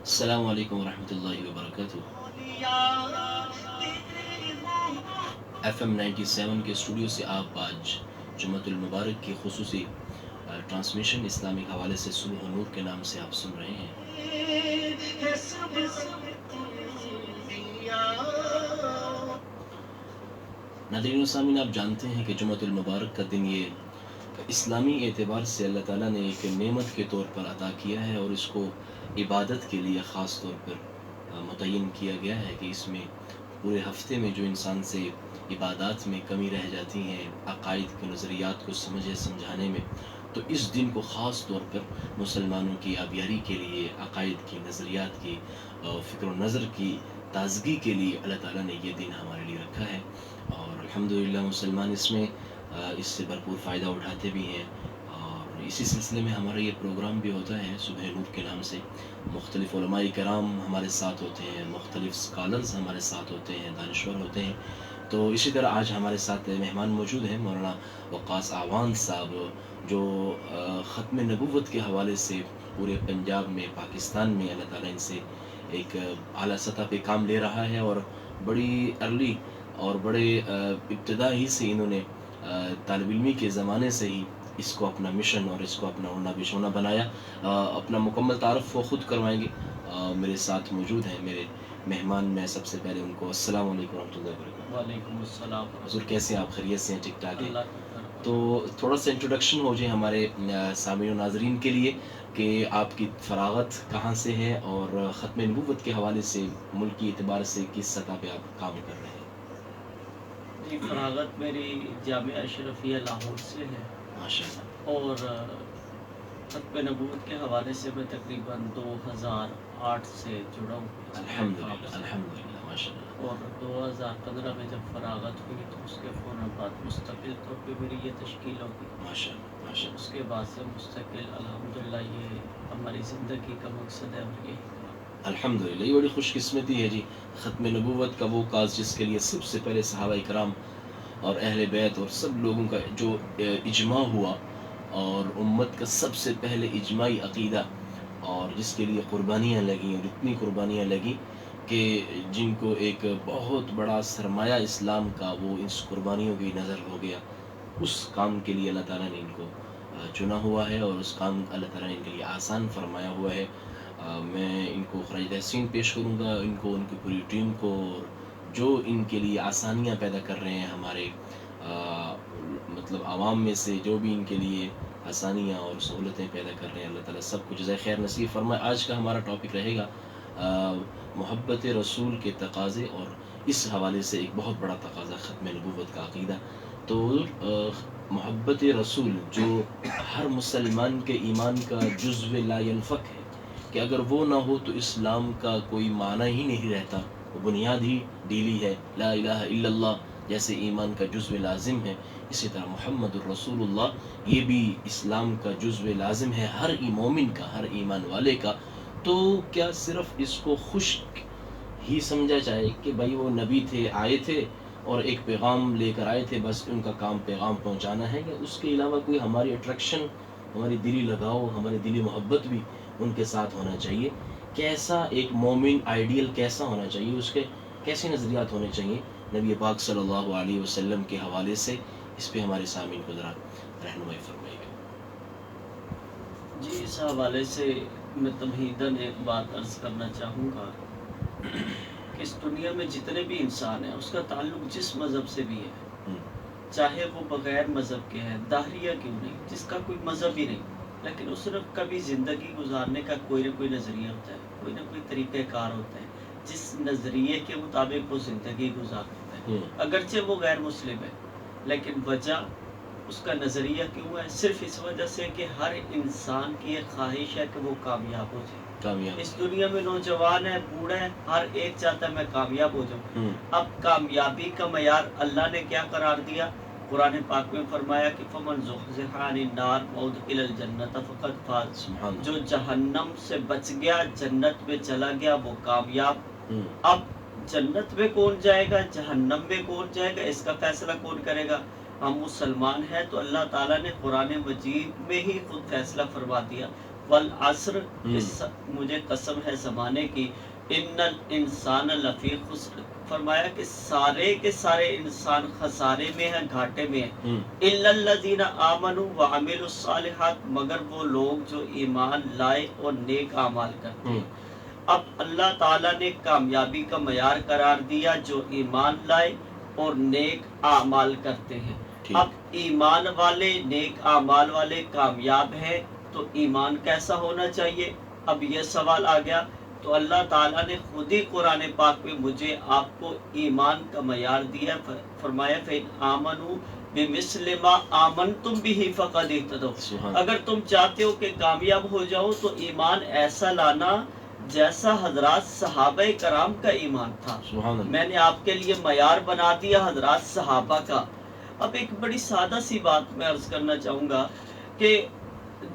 السلام علیکم ورحمۃ اللہ وبرکاتہ۔ FM 97 کے اسٹوڈیو سے آپ آج جمعۃ المبارک کی خصوصی ٹرانسمیشن اسلامک حوالے سے صبح نور کے نام سے آپ سن رہے ہیں۔ ناظرین و سامعین، آپ جانتے ہیں کہ جمعۃ المبارک کا دن یہ اسلامی اعتبار سے اللہ تعالیٰ نے ایک نعمت کے طور پر عطا کیا ہے، اور اس کو عبادت کے لیے خاص طور پر متعین کیا گیا ہے کہ اس میں پورے ہفتے میں جو انسان سے عبادات میں کمی رہ جاتی ہیں، عقائد کے نظریات کو سمجھانے میں، تو اس دن کو خاص طور پر مسلمانوں کی آبیاری کے لیے، عقائد کی نظریات کی فکر و نظر کی تازگی کے لیے اللہ تعالیٰ نے یہ دن ہمارے لیے رکھا ہے، اور الحمدللہ مسلمان اس میں اس سے بھرپور فائدہ اٹھاتے بھی ہیں۔ اور اسی سلسلے میں ہمارا یہ پروگرام بھی ہوتا ہے صبح نور کے نام سے۔ مختلف علماء کرام ہمارے ساتھ ہوتے ہیں، مختلف اسکالرز ہمارے ساتھ ہوتے ہیں، دانشور ہوتے ہیں۔ تو اسی طرح آج ہمارے ساتھ مہمان موجود ہیں مولانا وقاص اعوان صاحب، جو ختم نبوت کے حوالے سے پورے پنجاب میں، پاکستان میں اللہ تعالیٰ ان سے ایک اعلیٰ سطح پہ کام لے رہا ہے، اور بڑی ارلی اور بڑے ابتدا ہی سے انہوں نے طالب علمی کے زمانے سے ہی اس کو اپنا مشن اور اس کو اپنا اڑنا بچھونا بنایا۔ اپنا مکمل تعارف وہ خود کروائیں گے۔ میرے ساتھ موجود ہیں میرے مہمان، میں سب سے پہلے ان کو السلام علیکم ورحمۃ اللہ وبرکاتہ۔ وعلیکم السلام۔ حضور کیسے ہیں آپ؟ خیریت سے ہیں؟ ٹھیک ٹھاک ہیں؟ اللہ کا کرم۔ تو تھوڑا سا انٹروڈکشن ہو جائے ہمارے سامعین و ناظرین کے لیے کہ آپ کی فراغت کہاں سے ہے، اور ختم نبوت کے حوالے سے ملکی اعتبار سے کس سطح پہ آپ کام کر رہے ہیں؟ جی، فراغت میری جامعہ اشرفیہ لاہور سے ہے، ماشاء اللہ۔ اور ختم نبوت کے حوالے سے میں تقریباً 2008 سے جڑا ہوں۔ الحمدللہ الحمدللہ ماشاء اللہ۔ اور 2015 میں جب فراغت ہوئی تو اس کے فوراً بعد مستقل طور پہ میری یہ تشکیل ہوگی۔ ماشاء اللہ ماشاء اللہ۔ اس کے بعد سے مستقل الحمدللہ یہ ہماری زندگی کا مقصد ہے، اور یہی الحمدللہ، یہ بڑی خوش قسمتی ہے جی، ختم نبوت کا وہ کاز جس کے لیے سب سے پہلے صحابہ کرام اور اہل بیت اور سب لوگوں کا جو اجماع ہوا، اور امت کا سب سے پہلے اجماعی عقیدہ، اور جس کے لیے قربانیاں لگیں، اور اتنی قربانیاں لگیں کہ جن کو ایک بہت بڑا سرمایہ اسلام کا وہ اس قربانیوں کی نظر ہو گیا، اس کام کے لیے اللہ تعالیٰ نے ان کو چنا ہوا ہے، اور اس کام اللہ تعالیٰ نے ان کے لیے آسان فرمایا ہوا ہے۔ میں ان کو خراج تحسین پیش کروں گا، ان کو، ان کی پوری ٹیم کو، اور جو ان کے لیے آسانیاں پیدا کر رہے ہیں ہمارے مطلب عوام میں سے، جو بھی ان کے لیے آسانیاں اور سہولتیں پیدا کر رہے ہیں، اللہ تعالیٰ سب کو جزائے خیر نصیب فرمائے۔ آج کا ہمارا ٹاپک رہے گا محبت رسول کے تقاضے، اور اس حوالے سے ایک بہت بڑا تقاضا ختم نبوت کا عقیدہ۔ تو محبت رسول جو ہر مسلمان کے ایمان کا جزو لا ینفک ہے، کہ اگر وہ نہ ہو تو اسلام کا کوئی معنی ہی نہیں رہتا، وہ بنیاد ہی ڈھیلی ہے۔ لا الہ الا اللہ جیسے ایمان کا جزو لازم ہے، اسی طرح محمد الرسول اللہ یہ بھی اسلام کا جزو لازم ہے، ہر مومن کا، ہر ایمان والے کا۔ تو کیا صرف اس کو خشک ہی سمجھا جائے کہ بھائی وہ نبی تھے، آئے تھے اور ایک پیغام لے کر آئے تھے، بس ان کا کام پیغام پہنچانا ہے، یا اس کے علاوہ کوئی ہماری اٹریکشن، ہماری دلی لگاؤ، ہماری دلی محبت بھی ان کے ساتھ ہونا چاہیے؟ کیسا ایک مومن آئیڈیل کیسا ہونا چاہیے، اس کے کیسے نظریات ہونے چاہیے نبی پاک صلی اللہ علیہ وسلم کے حوالے سے؟ اس پہ ہمارے سامعین کو ذرا رہنمائی فرمائیے گا۔ جی، اس حوالے سے میں تمہیداً ایک بات عرض کرنا چاہوں گا کہ اس دنیا میں جتنے بھی انسان ہیں اس کا تعلق جس مذہب سے بھی ہے، چاہے وہ بغیر مذہب کے ہے، داہریہ کیوں نہیں، جس کا کوئی مذہب ہی نہیں، لیکن اس نے کبھی زندگی گزارنے کا کوئی نہ کوئی نظریہ ہوتا ہے، کوئی نہ کوئی طریقہ کار ہوتا ہے، جس نظریے کے مطابق وہ زندگی گزارتا ہے، اگرچہ وہ غیر مسلم ہے، لیکن وجہ اس کا نظریہ کیوں ہے؟ صرف اس وجہ سے کہ ہر انسان کی ایک خواہش ہے کہ وہ کامیاب ہو جائے۔ اس دنیا میں نوجوان ہے، بوڑھا ہے، ہر ایک چاہتا ہے میں کامیاب ہو جاؤں۔ اب کامیابی کا معیار اللہ نے کیا قرار دیا؟ قرآن پاک میں فرمایا کہ فمن زحزح عن النار وادخل الجنۃ فقد فاز، جو جہنم سے بچ گیا، جنت میں چلا گیا، وہ کامیاب۔ اب جنت میں کون جائے گا، جہنم میں کون جائے گا، اس کا فیصلہ کون کرے گا؟ ہم مسلمان ہیں تو اللہ تعالیٰ نے قرآن مجید میں ہی خود فیصلہ فرما دیا، والعصر، مجھے قسم ہے زمانے کی، ان الانسان لفی خسر، فرمایا کہ سارے کے سارے انسان خسارے میں ہیں، گھاٹے میں ہیں، الا الذین آمنوا وعملوا الصالحات، مگر وہ لوگ جو ایمان لائے اور نیک اعمال کرتے ہیں۔ اب اللہ تعالیٰ نے کامیابی کا معیار قرار دیا جو ایمان لائے اور نیک اعمال کرتے ہیں۔ اب ایمان والے نیک اعمال والے کامیاب ہیں تو ایمان کیسا ہونا چاہیے؟ اب یہ سوال آ گیا، تو اللہ تعالیٰ نے خود ہی قرآن پاک میں مجھے آپ کو ایمان کا معیار دیا، فرمایا فَإِنْ آمَنُوا بِمِثْلِ مَا آمَنْتُمْ بِهِ فَقَدِ اهْتَدَوْا، اگر تم چاہتے ہو کہ کامیاب ہو جاؤ تو ایمان ایسا لانا جیسا حضرات صحابہ کرام کا ایمان تھا۔ میں نے آپ کے لیے معیار بنا دیا حضرات صحابہ کا۔ اب ایک بڑی سادہ سی بات میں عرض کرنا چاہوں گا کہ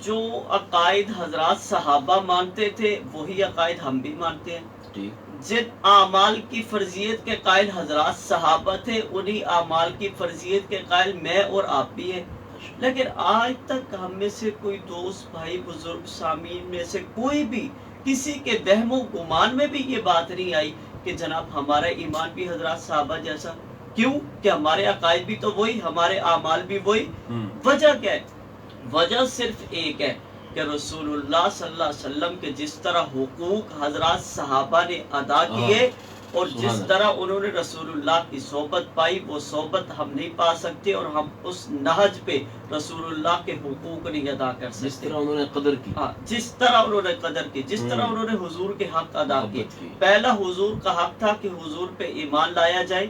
جو عقائد حضرات صحابہ مانتے تھے وہی عقائد ہم بھی مانتے ہیں۔ جن اعمال کی فرضیت کے قائل حضرات صحابہ تھے انہی اعمال کی فرضیت کے قائل میں اور آپ بھی ہیں۔ لیکن آج تک ہم میں سے کوئی دوست بھائی بزرگ سامعین میں سے کوئی بھی کسی کے وہم و گمان میں بھی یہ بات نہیں آئی کہ جناب ہمارا ایمان بھی حضرات صحابہ جیسا۔ کیوں کہ ہمارے عقائد بھی تو وہی، ہمارے اعمال بھی وہی۔ وجہ کیا ہے؟ وجہ صرف ایک ہے کہ رسول اللہ صلی اللہ علیہ وسلم کے جس طرح حقوق حضرات صحابہ نے ادا کیے اور جس طرح انہوں نے رسول اللہ کی صحبت پائی وہ صحبت ہم نہیں پا سکتے، اور ہم اس نہج پہ رسول اللہ کے حقوق نہیں ادا کر سکتے جس طرح انہوں نے قدر کی، جس طرح انہوں نے قدر کی، جس طرح انہوں نے حضور کے حق ادا کیے۔ پہلا حضور کا حق تھا کہ حضور پہ ایمان لایا جائے،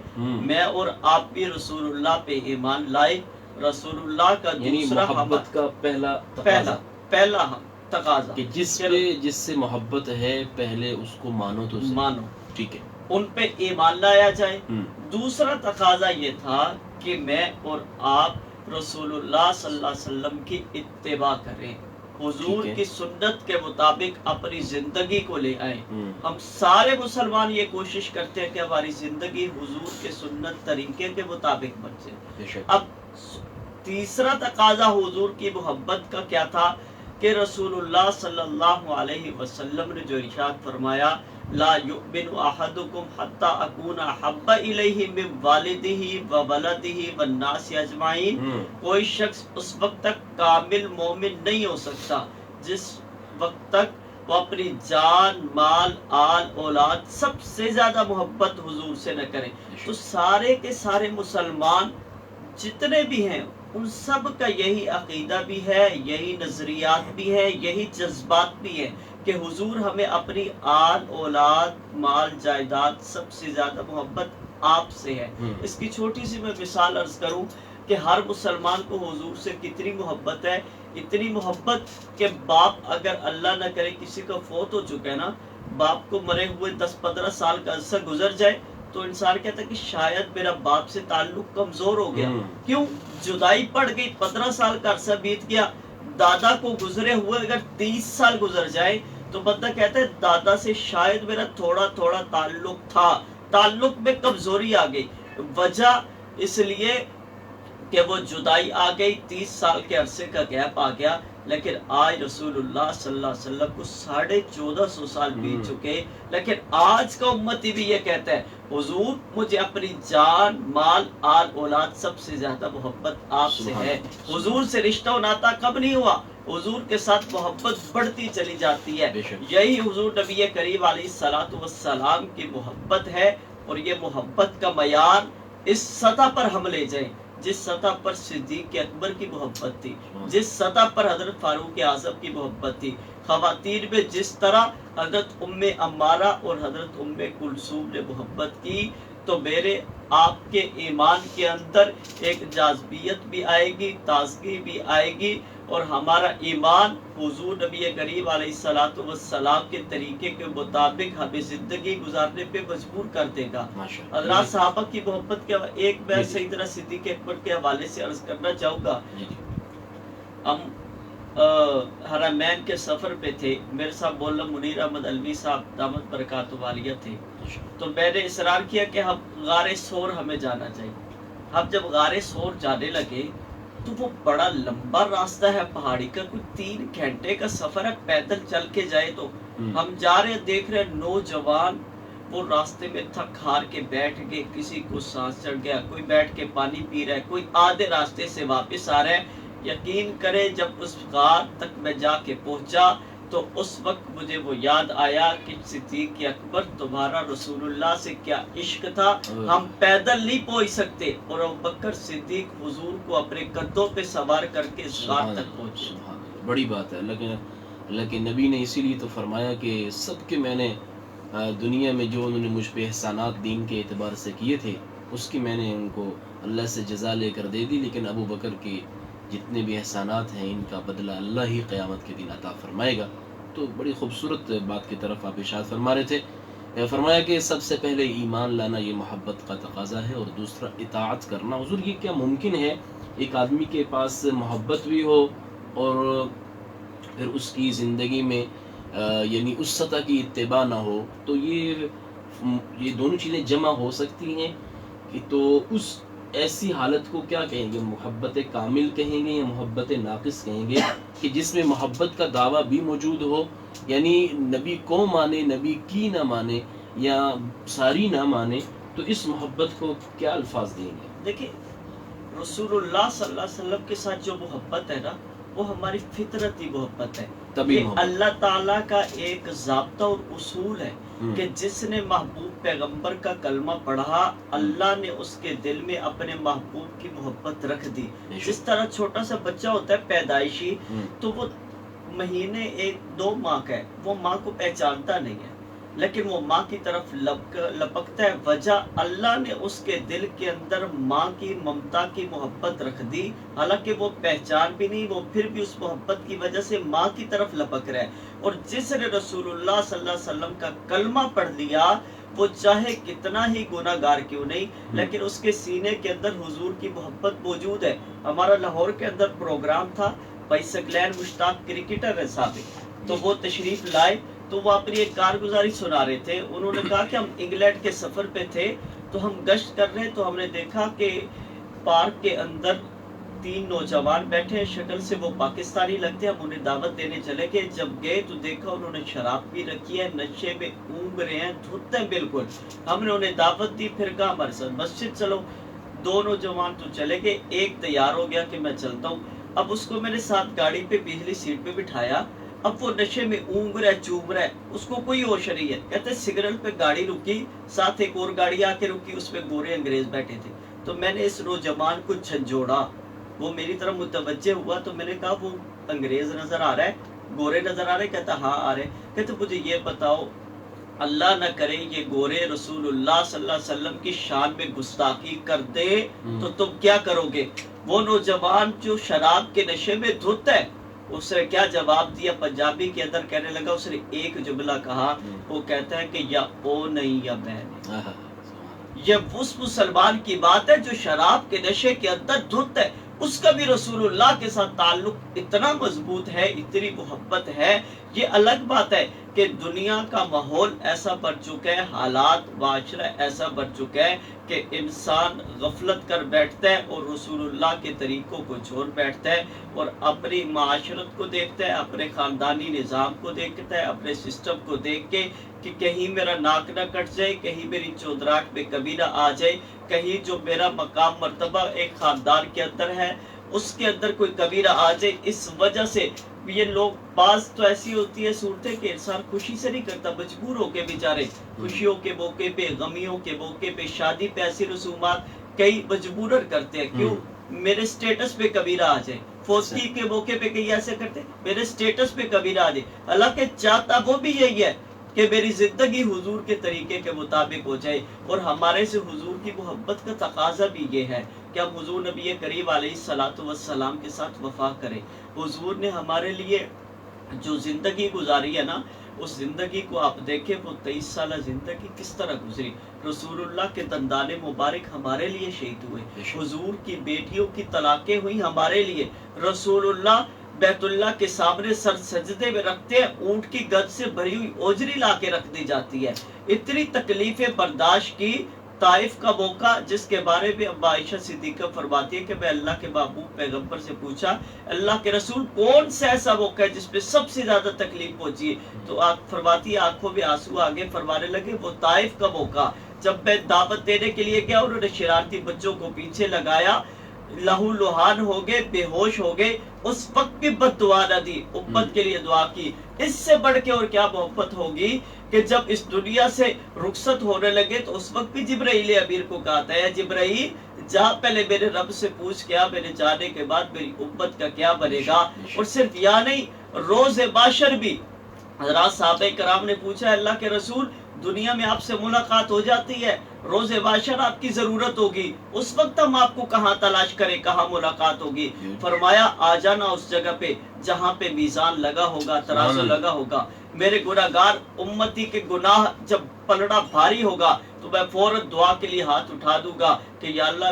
میں اور آپ بھی رسول اللہ پہ ایمان لائے۔ رسول اللہ کا دوسرا محبت کا پہلا تقاضا کہ جس سے محبت ہے پہلے اس کو مانو تو مانو، ٹھیک ہے، ان پہ ایمان لایا جائے۔ دوسرا تقاضا یہ تھا کہ میں اور آپ رسول اللہ صلی اللہ علیہ وسلم کی اتباع کریں، حضور کی سنت کے مطابق اپنی زندگی کو لے آئیں۔ ہم سارے مسلمان یہ کوشش کرتے ہیں کہ ہماری زندگی حضور کے سنت طریقے کے مطابق بن جائے۔ اب تیسرا تقاضا حضور کی محبت کا کیا تھا کہ رسول اللہ صلی اللہ علیہ وسلم نے جو ارشاد فرمایا لا یؤمن احدکم حتی اکون احب الیہ من والدہ وولدہ والناس اجمعین، کوئی شخص اس وقت تک کامل مومن نہیں ہو سکتا جس وقت تک وہ اپنی جان مال آل اولاد سب سے زیادہ محبت حضور سے نہ کرے۔ تو سارے کے سارے مسلمان جتنے بھی ہیں ان سب کا یہی عقیدہ بھی ہے، یہی نظریات بھی ہے، یہی جذبات بھی ہے کہ حضور ہمیں اپنی آل اولاد مال جائیداد سب سے زیادہ محبت آپ سے ہے۔ اس کی چھوٹی سی میں مثال عرض کروں کہ ہر مسلمان کو حضور سے کتنی محبت ہے، اتنی محبت کہ باپ اگر اللہ نہ کرے کسی کا فوت ہو چکا ہے نا، باپ کو مرے ہوئے 10-15 سال کا عرصہ گزر جائے تو انسان کہتا ہے کہ شاید میرا باپ سے تعلق کمزور ہو گیا۔ کیوں؟ جدائی پڑ گئی، 15 سال کا عرصہ بیت گیا۔ دادا کو گزرے ہوئے اگر 30 سال گزر جائے تو بندہ کہتا ہے دادا سے شاید میرا تھوڑا تھوڑا تعلق تھا، تعلق میں کمزوری آ گئی۔ وجہ اس لیے کہ وہ جدائی آ گئی، 30 سال کے عرصے کا گیپ آ گیا۔ لیکن آج رسول اللہ صلی اللہ علیہ وسلم کو 1450 سال بیت چکے، لیکن آج کا امتی بھی یہ کہتا ہے حضور مجھے اپنی جان مال آل اولاد سب سے زیادہ محبت آپ سے ہے۔ حضور سے رشتہ و ناتا کب نہیں ہوا؟ حضور کے ساتھ محبت بڑھتی چلی جاتی ہے۔ یہی حضور نبی کریم علیہ الصلوۃ والسلام کی محبت ہے، اور یہ محبت کا معیار اس سطح پر ہم لے جائیں جس سطح پر صدیق اکبر کی محبت تھی، جس سطح پر حضرت فاروق اعظم کی محبت تھی، خواتین میں جس طرح حضرت ام عمارہ اور حضرت ام کلثوم نے محبت کی، تو میرے آپ کے ایمان کے اندر ایک جاذبیت بھی آئے گی، تازگی بھی آئے گی، اور ہمارا ایمان حضور نبی کریم علیہ الصلوۃ والسلام کے طریقے کے مطابق ہمیں زندگی گزارنے پہ مجبور کر دے گا۔ حضرات صحابہ کی محبت کے ایک میں سیدنا صدیق اکبر کے حوالے سے عرض کرنا چاہوں گا۔ ہم حرمین کے سفر پہ تھے، میرے ساتھ مولانا منیر احمد علوی صاحب دامت برکاتہ والیہ تھے، تو میں نے اصرار کیا کہ ہم غار ثور ہمیں جانا چاہیے۔ ہم جب غار ثور جانے لگے تو وہ بڑا لمبا راستہ ہے پہاڑی کا، کوئی 3 گھنٹے کا سفر ہے، پیدل چل کے جائے تو ہم جا رہے ہیں، دیکھ رہے ہیں نوجوان وہ راستے میں تھک ہار کے بیٹھ گئے، کسی کو سانس چڑھ گیا، کوئی بیٹھ کے پانی پی رہا ہے، کوئی آدھے راستے سے واپس آ رہا ہے۔ یقین کرے جب اس غار تک میں جا کے پہنچا تو اس وقت مجھے وہ یاد آیا کہ صدیق اکبر تمہارا رسول اللہ سے کیا عشق تھا، ہم پیدل نہیں پہنچ سکتے، اور ابوبکر صدیق حضور کو اپنے قدوں پہ سوار کر کے اس غار تک پہنچے۔ بڑی بات ہے، لیکن اللہ کے نبی نے اسی لیے تو فرمایا کہ سب کے میں نے دنیا میں جو انہوں نے مجھ پہ احسانات دین کے اعتبار سے کیے تھے اس کی میں نے ان کو اللہ سے جزا لے کر دے دی، لیکن ابو بکر کے جتنے بھی احسانات ہیں ان کا بدلہ اللہ ہی قیامت کے دن عطا فرمائے گا۔ تو بڑی خوبصورت بات کی طرف آپ ارشاد فرما رہے تھے، فرمایا کہ سب سے پہلے ایمان لانا یہ محبت کا تقاضا ہے، اور دوسرا اطاعت کرنا۔ حضور یہ کیا ممکن ہے ایک آدمی کے پاس محبت بھی ہو اور پھر اس کی زندگی میں یعنی اس سطح کی اتباع نہ ہو؟ تو یہ دونوں چیزیں جمع ہو سکتی ہیں کہ تو اس ایسی حالت کو کیا کہیں گے؟ محبت کامل کہیں گے یا محبت ناقص کہیں گے، کہ جس میں محبت کا دعویٰ بھی موجود ہو، یعنی نبی کو مانے، نبی کی نہ مانے یا ساری نہ مانے، تو اس محبت کو کیا الفاظ دیں گے؟ دیکھیں رسول اللہ صلی اللہ علیہ وسلم کے ساتھ جو محبت ہے نا وہ ہماری فطرتی محبت ہے، یہ اللہ تعالیٰ کا ایک ضابطہ اور اصول ہے کہ جس نے محبوب پیغمبر کا کلمہ پڑھا اللہ نے اس کے دل میں اپنے محبوب کی محبت رکھ دی۔ جس طرح چھوٹا سا بچہ ہوتا ہے پیدائشی، تو وہ مہینے 1-2 ماہ کا ہے، وہ ماں کو پہچانتا نہیں ہے لیکن وہ ماں کی طرف لپکتا ہے، وجہ اللہ نے اس کے دل کے اندر ماں کی ممتا کی محبت رکھ دی، حالانکہ وہ پہچان بھی نہیں، وہ پھر بھی اس محبت کی وجہ سے ماں کی طرف لپک رہا ہے۔ اور جس نے رسول اللہ صلی اللہ علیہ وسلم کا کلمہ پڑھ لیا وہ چاہے کتنا ہی گناہ گار کیوں نہیں، لیکن اس کے سینے کے اندر حضور کی محبت موجود ہے۔ ہمارا لاہور کے اندر پروگرام تھا، بھائی سگلین مشتاق کرکٹر ہے سابق، تو وہ تشریف لائے تو وہ اپنی ایک کارگزاری سنا رہے تھے۔ انہوں نے کہا کہ ہم انگلینڈ کے سفر پہ تھے تو ہم گشت کر رہے تو ہم نے دیکھا کہ پارک کے اندر 3 نوجوان بیٹھے، شکل سے وہ پاکستانی لگتے ہیں، ہم انہیں دعوت دینے چلے گئے۔ جب گئے تو دیکھا انہوں نے شراب پی رکھی ہے، نشے میں اونگ رہے ہیں، دھت ہیں بالکل۔ ہم نے انہیں دعوت دی، پھر کہا ہمارے ساتھ مسجد چلو۔ 2 نوجوان تو چلے گئے، ایک تیار ہو گیا کہ میں چلتا ہوں۔ اب اس کو میں نے ساتھ گاڑی پہ پچھلی سیٹ پہ بٹھایا، اب وہ نشے میں اونگ رہا ہے، چوم رہا ہے، اس کو کوئی ہوش نہیں ہے۔ کہتے سگنل پہ گاڑی رکی، ساتھ ایک اور گاڑی آ کے رکی، اس میں گورے انگریز بیٹھے تھے۔ تو میں نے اس نوجوان کو جھنجھوڑا، وہ میری طرف متوجہ ہوا تو میں نے کہا وہ انگریز نظر آ رہا ہے، گورے نظر آ رہے؟ کہتا ہاں آ رہے۔ کہتے مجھے یہ بتاؤ اللہ نہ کرے یہ گورے رسول اللہ صلی اللہ علیہ وسلم کی شان میں گستاخی کر دے تو تم کیا کرو گے؟ وہ نوجوان جو شراب کے نشے میں دھت ہے اس نے کیا جواب دیا؟ پنجابی کے اندر کہنے لگا، اس نے ایک جملہ کہا، وہ کہتا ہے کہ یا او نہیں یا میں نہیں۔ یہ اس مسلمان کی بات ہے جو شراب کے نشے کے اندر دھت ہے، اس کا بھی رسول اللہ کے ساتھ تعلق اتنا مضبوط ہے، اتنی محبت ہے۔ یہ الگ بات ہے کہ دنیا کا ماحول ایسا بن چکا ہے، حالات معاشرہ ایسا بن چکا ہے کہ انسان غفلت کر بیٹھتا ہے اور رسول اللہ کے طریقوں کو چھوڑ بیٹھتا ہے اور اپنی معاشرت کو دیکھتا ہے، اپنے خاندانی نظام کو دیکھتا ہے، اپنے سسٹم کو دیکھ کے کہ کہیں میرا ناک نہ کٹ جائے، کہیں میری چودراہٹ میں کمی نہ آ جائے، کہیں جو میرا مقام مرتبہ ایک خاندان کے اندر ہے اس کے اندر کوئی کمی نہ آ جائے۔ اس وجہ سے یہ لوگ، بعض تو ایسی ہوتی ہے صورتیں کہ انسان خوشی سے نہیں کرتا، مجبور ہو کے بیچارے خوشیوں کے موقع پہ، غمیوں کے موقع پہ، شادی پہ ایسی رسومات کئی مجبورن کرتے ہیں، کیوں؟ میرے سٹیٹس پہ کمی نہ آ جائے۔ فوسکی کے موقع پہ کئی ایسے کرتے میرے سٹیٹس پہ کمی نہ آ جائے، حالانکہ چاہتا وہ بھی یہی ہے کہ میری زندگی حضور کے طریقے کے مطابق ہو جائے۔ اور ہمارے سے حضور کی محبت کا تقاضا بھی یہ ہے کہ ہم حضور نبی کریم علیہ الصلوۃ والسلام کے ساتھ وفا کریں۔ حضور نے ہمارے لیے جو زندگی گزاری ہے نا، اس زندگی کو آپ دیکھیں، وہ 23 سالہ زندگی کس طرح گزری۔ رسول اللہ کے دندان مبارک ہمارے لیے شہید ہوئے، حضور کی بیٹیوں کی طلاقیں ہوئی ہمارے لیے، رسول اللہ بیت اللہ کے سامنے سر سجدے میں رکھتے ہیں، اونٹ کی گد سے بھری ہوئی اوجری لا کے رکھ دی جاتی ہے۔ اتنی تکلیفیں برداشت کی، طائف کا موقع جس کے بارے میں ابا عائشہ صدیقہ فرماتی ہے کہ میں اللہ کے محبوب پیغمبر سے پوچھا اللہ کے رسول کون سا ایسا موقع ہے جس پہ سب سے زیادہ تکلیف پہنچی ہے؟ تو فرماتی ہے آنکھوں میں آنسو آگے فرمانے لگے وہ طائف کا موقع جب میں دعوت دینے کے لیے گیا، انہوں نے شرارتی بچوں کو پیچھے لگایا، لہو لہان ہو گئے، بے ہوش ہو گئے، اس وقت بھی بد دعا نہ دی، امت کے لیے دعا کی۔ اس سے بڑھ کے اور کیا محبت ہوگی کہ جب اس دنیا سے رخصت ہونے لگے تو اس وقت بھی جبرائیل امیر کو کہا تھا اے جبرائیل جا پہلے میرے رب سے پوچھ کیا میرے جانے کے بعد میری امت کا کیا بنے گا۔ اور صرف یا نہیں، روز محشر بھی حضرات صحابہ کرام نے پوچھا اللہ کے رسول دنیا میں آپ سے ملاقات ہو جاتی ہے، روز محشر آپ کی ضرورت ہوگی، اس وقت ہم آپ کو کہاں تلاش کریں، کہاں ملاقات ہوگی؟ فرمایا آ جانا اس جگہ پہ جہاں پہ میزان لگا ہوگا، ترازو لگا ہوگا، میرے گناہگار امتی کے گناہ جب پلڑا بھاری ہوگا تو میں فوراً دعا کے لیے ہاتھ اٹھا دوں گا کہ یا اللہ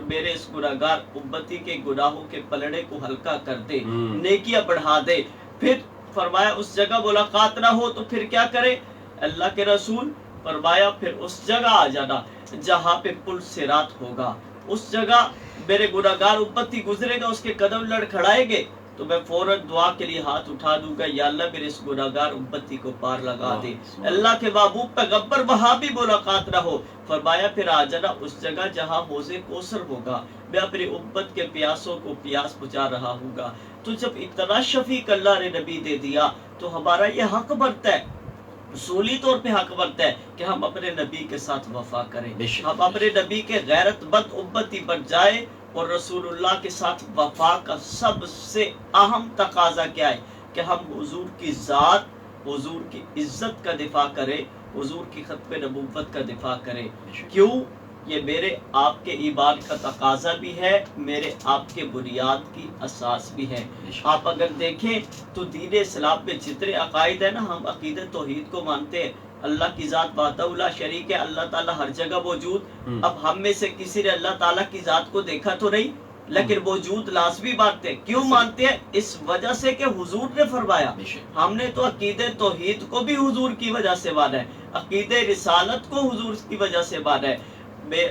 میرے اس گناہگار امتی کے گناہوں کے پلڑے کو ہلکا کر دے، نیکیاں بڑھا دے۔ پھر فرمایا اس جگہ ملاقات نہ ہو تو پھر کیا کرے اللہ کے رسول؟ فرمایا پھر اس جگہ آ جانا جہاں پہ پل صراط ہوگا، اس جگہ میرے گناہگار امتی گزرے گا، اس کے قدم لڑکھڑائیں گے تو میں فوراً دعا کے لیے ہاتھ اٹھا دوں گا یا اللہ میرے اس گناہگار امتی کو پار لگا دے۔ اللہ کے محبوب پیغمبر وہاں بھی ملاقات نہ ہو، فرمایا پھر آ جانا اس جگہ جہاں حوض کوثر ہوگا، میں اپنی امت کے پیاسوں کو پیاس بجھا رہا ہوں گا۔ تو جب اتنا شفیق اللہ نے نبی دے دیا تو ہمارا یہ حق بنتا ہے، اصولی طور پہ حق بنتا ہے کہ ہم اپنے نبی کے ساتھ وفا کریں، ہم اپنے نبی کے غیرت مند امتی بن جائیں۔ اور رسول اللہ کے ساتھ وفا کا سب سے اہم تقاضا کیا ہے کہ ہم حضور کی ذات، حضور کی عزت کا دفاع کریں، حضور کی ختم نبوت کا دفاع کریں۔ کیوں؟ یہ میرے آپ کے ایمان کا تقاضا بھی ہے، میرے آپ کے بنیاد کی اساس بھی ہے۔ آپ اگر دیکھیں تو دین اسلام میں جتنے عقائد ہیں نا، ہم عقیدہ توحید کو مانتے ہیں، اللہ کی ذات وحدہ لا شریک ہے، اللہ تعالیٰ ہر جگہ موجود۔ اب ہم میں سے کسی نے اللہ تعالیٰ کی ذات کو دیکھا تو نہیں، لیکن موجود لازمی مانتے ہیں۔ کیوں مانتے ہیں؟ اس وجہ سے کہ حضور نے فرمایا۔ ہم نے تو عقیدہ توحید کو بھی حضور کی وجہ سے مانا ہے، عقیدہ رسالت کو حضور کی وجہ سے مانا ہے۔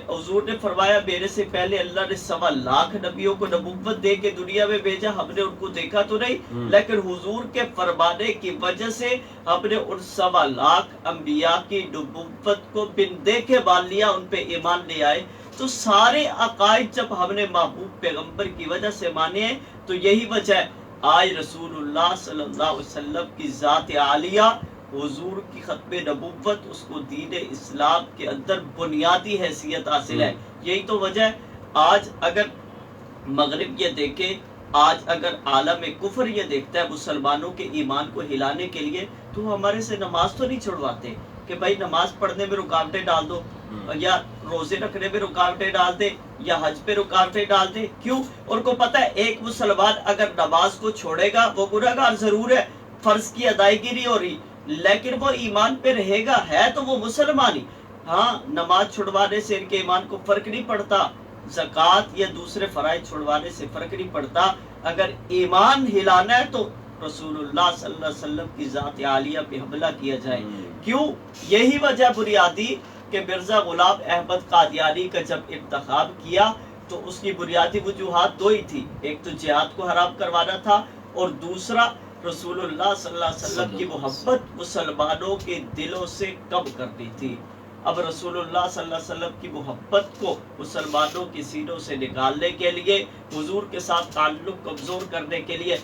حضور نے فرمایا میرے سے پہلے اللہ نے 1.25 لاکھ نبیوں کو نبوت دے کے دنیا میں بھیجا، ہم نے ان کو دیکھا تو نہیں، لیکن حضور کے فرمانے کی وجہ سے ہم نے ان 1.25 لاکھ انبیاء کی نبوت کو بن دیکھے مان لیا، ان پہ ایمان لے آئے۔ تو سارے عقائد جب ہم نے محبوب پیغمبر کی وجہ سے مانے ہیں تو یہی وجہ ہے آج رسول اللہ صلی اللہ علیہ وسلم کی ذات عالیہ، حضور کی ختم نبوت، اس کو دین اسلام کے اندر بنیادی حیثیت حاصل ہے۔ یہی تو وجہ ہے آج اگر مغرب یہ دیکھے، آج اگر عالم کفر یہ دیکھتا ہے مسلمانوں کے ایمان کو ہلانے کے لیے تو ہمارے سے نماز تو نہیں چھڑواتے کہ بھائی نماز پڑھنے میں رکاوٹیں ڈال دو، یا روزے رکھنے میں رکاوٹیں ڈال دے، یا حج پہ رکاوٹیں ڈال دے۔ کیوں؟ ان کو پتہ ہے ایک مسلمان اگر نماز کو چھوڑے گا وہ گناہگار ضرور ہے، فرض کی ادائیگی نہیں ہو رہی، لیکن وہ ایمان پہ رہے گا، ہے تو وہ مسلمان ہی۔ ہاں نماز چھڑوانے سے ان کے ایمان کو فرق نہیں پڑتا، زکوٰۃ یا دوسرے فرائض چھڑوانے سے فرق نہیں پڑتا۔ اگر ایمان ہلانا ہے تو رسول اللہ صلی اللہ علیہ وسلم کی ذات عالیہ پہ حملہ کیا جائے۔ کیوں؟ یہی وجہ بنیادی کہ مرزا غلام احمد قادیانی کا جب انتخاب کیا تو اس کی بنیادی وجوہات دو ہی تھی، ایک تو جہاد کو حرام کروانا تھا اور دوسرا رسول اللہ صلی اللہ علیہ وسلم کی محبت مسلمانوں کے دلوں سے کم کرنی تھی۔ اب رسول اللہ صلی اللہ علیہ وسلم کی محبت کو مسلمانوں کے سینوں سے نکالنے کے لیے، حضور کے ساتھ تعلق کمزور کرنے کے لیے